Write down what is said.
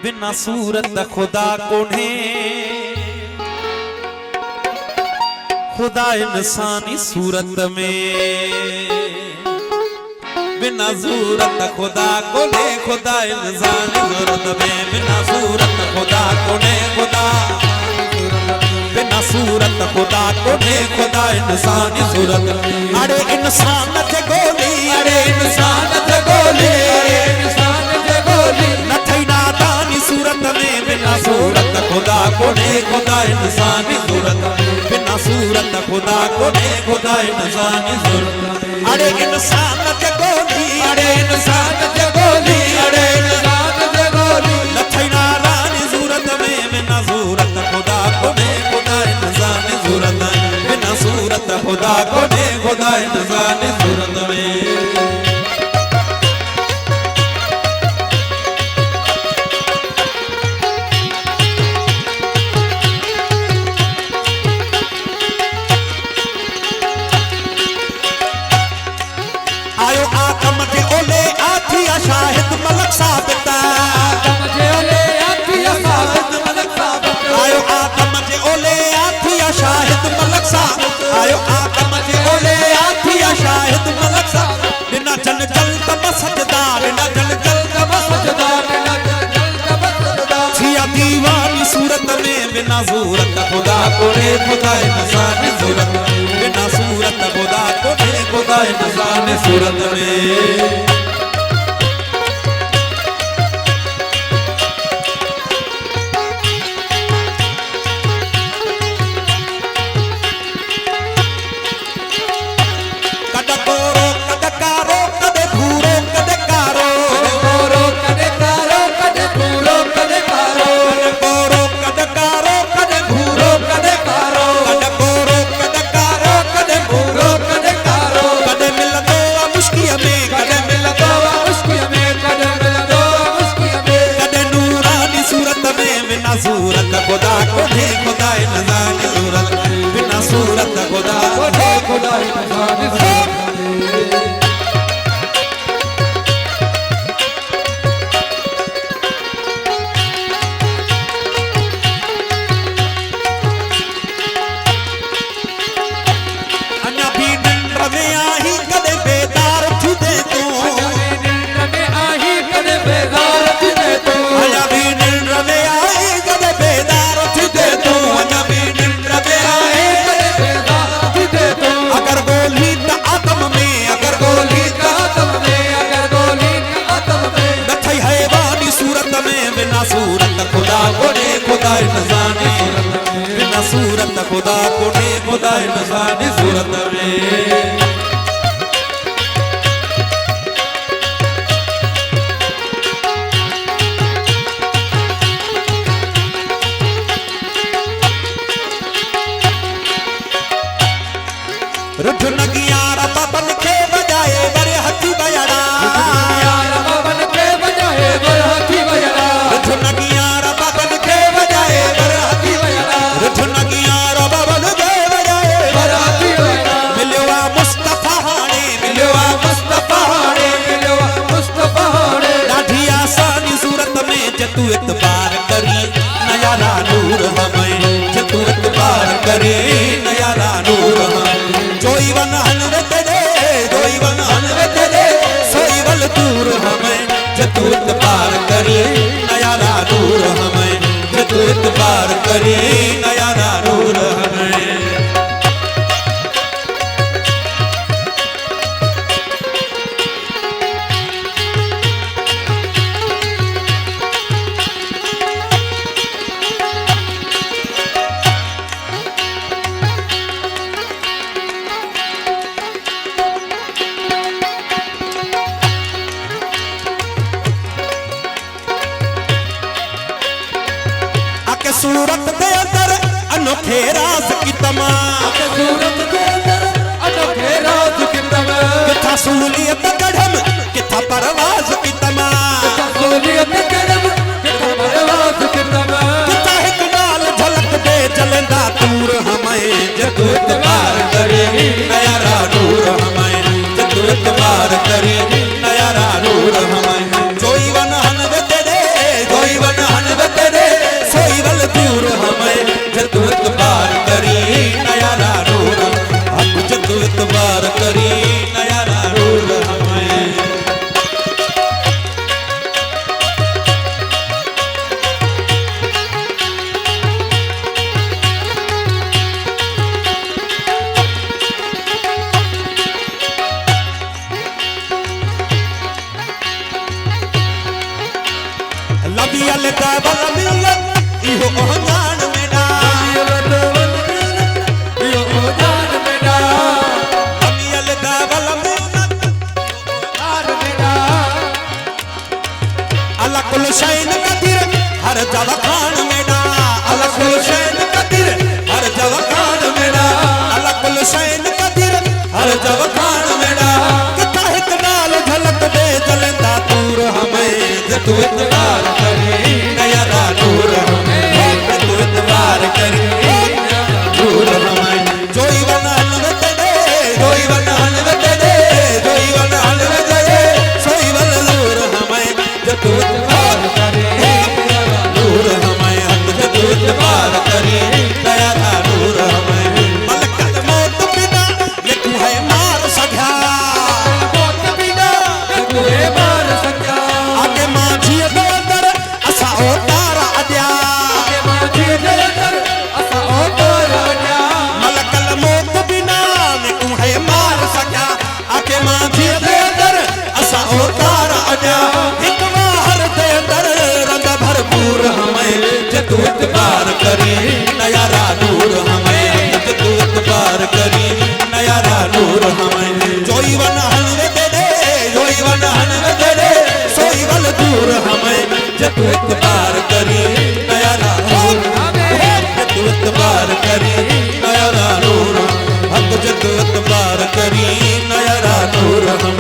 बिना सूरत खुदा कोने खुदा इंसानी सूरत में बिना सूरत खुदा कोने खुदा इंसानी सूरत में बिना सूरत खुदा कोने खुदा बिना सूरत खुदा कोने खुदा इंसानी सूरत अरे इंसान थे गोली अरे इंसान थे गोली अरे इंसान थे गोली न थई नादानी सूरत में बिना सूरत खुदा कोने खुदा इंसानी सूरत बिना सूरत खुदा कोने खुदा इंसानी सूरत अरे इंसान थे गोली अरे इंसान थे गोली अरे इंसान थे गोली न थई नादानी सूरत में बिना सूरत खुदा कोने खुदा इंसानी सूरत बिना सूरत खुदा कोने खुदा इंसानी सूरत में आयो आकम के ओले आथिया शाहिद मलक साबिता आकम के ओले आथिया शाहिद मलक साबिता आयो आकम के ओले आथिया शाहिद मलक साबिता आयो आकम के ओले आथिया शाहिद मलक साबिता बिना चल चल तब सजदा बिना चल चल तब सजदा बिना चल चल तब सजदा छिया दीवानी सूरत में बिना सूरत खुदा कोने खुदा इंसानी सूरत बिना सूरत खुदा कोने खुदा इंसानी सूरत में सूरत खुदा कोने खुदा इंसानी सूरत बिना सूरत खुदा कोने खुदा इंसानी सूरत अन्या भी निंद्र में आही कदे बेदार थी दे तू अन्या भी निंद्र में आही कदे बेदार थी दे तू अन्या भी निंद्र में अगर गोली त आत्म में अगर गोली त आत्म में अगर गोली त आत्म में न थई हैवानी सूरत में बिना सूरत खुदा कोने खुदा इंसानी सूरत बिना सूरत खुदा कोने खुदा इंसानी सूरत में रुठ नगियारा बबन के बजाए बड़े हाथी बजड़ा नगियारा बबन के बजाए बड़े हाथी बजड़ा रुठ नगियारा बबन के बजाए बड़े हाथी बजड़ा रुठ नगियारा बबन के बजाए बड़े हाथी बजड़ा मिलवा मुस्तफा हाणे मिलवा मुस्तफा हाणे मिलवा मुस्तफा हाणे लाठी आसानी सूरत में जतू इतबार करी नयारा नूर हमें जतू इतबार करी नयारा नूर हमें जोई वन हनवत दे जोई वन हनवत दे सोई वल दूर हमें जतूत पार करी नया नूर हमें जतूत पार करी नया नूर हमें सूरत दे अंदर अनोखे राज की तमाम सूरत दे अंदर अनोखे राज की तमाम किथा सूलियत गढ़म किथा परवाज की तमाम किथा सूलियत गढ़म किथा परवाज की तमाम किथा एक नाल झलक दे चलंदा दूर हमें जतूत पार करे नया नूर हमें जतूत पार करे नया नूर हमें जोई वन हन दे जोई वन लबी अल दावल मिलत इहो ओहजान मेडा इहो ओहजान मेडा लबी अल दावल मिलत ओहजान मेडा अला कुल शैन कदीर हर जव खान मेडा अला कुल शैन कदीर हर जव खान मेडा अला कुल शैन कदीर हर जव खान मेडा किथा हिक नाल झलक दे जलंदा दूर हमें जे तू इतबार करे नया नूर हमें जे तू इतबार करे नूर हमें जोई वन हलवत दे जोई वन हलवत दे जोई वन हलवत दे सोई वन नूर हमें जे तू इतबार करे नूर हमें हम जे तू इतबार करे नया नूर हमें मलकत मौत बिना ये तू है मार सघा मौत बिना तू है मार सघा आगे माझी दे अंदर असा ओ तारा अड्या आगे माझी दे अंदर असा ओ तारा अड्या मलकल मौत बिना ने तू है मार सघा आगे माझी दे अंदर असा ओ तारा अड्या हिक बाहर दे अंदर रंग भरपूर हमें जे तू इतबार करी नया नूर हमें जे तू इतबार करी नया नूर हमें जोई वन हलवे दे जोई वन हलवे दे सोई वन दूर हमें जे तू इतबार करी नया नूर जे तू इतबार करी नया नूर हक जे तू इतबार करी नया नूर हमें